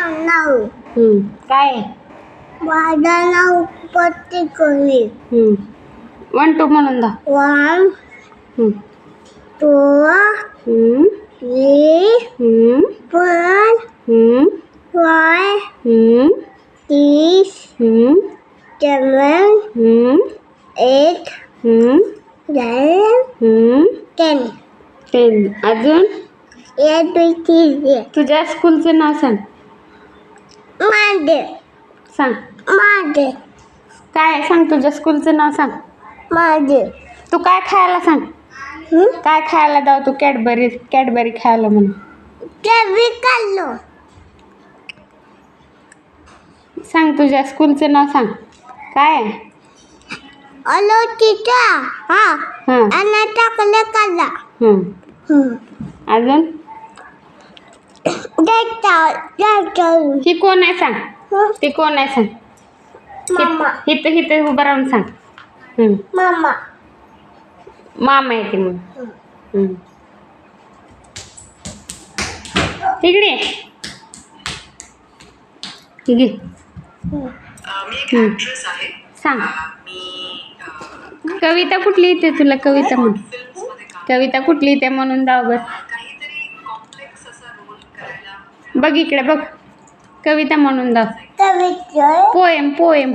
नाव काय माझं नाव पत्ती 1 2 म्हणून दा 1 2 3 4 5 6 7 8 9 10 अजून ABCD तुझ्या स्कूलचं नाव सांग माझे सांग माझे काय आहे? सांग तुझ्या स्कूलचं नाव सांग माझे तू काय खायला सांग काय खायला जाऊ तू कॅडबरी खायला म्हणून कॅबी काढलो सांग तुझ्या स्कूलचं नाव सांग काय आहे? आलो तिचा हां आणि टाकले काढला अजून ही कोण आहे सांग ती कोण आहे सांग मामा हिथं उभं राहून सांग मामा मामा आहे ती मग इकडे घे सांग कविता कुठली येते तुला कविता म्हण कविता कुठली येते म्हणून दाव बघ इकडे बघ कविता म्हणून दाव पोएम पोएम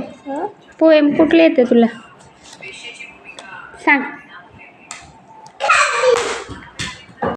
पोएम कुठली येते तुला सांग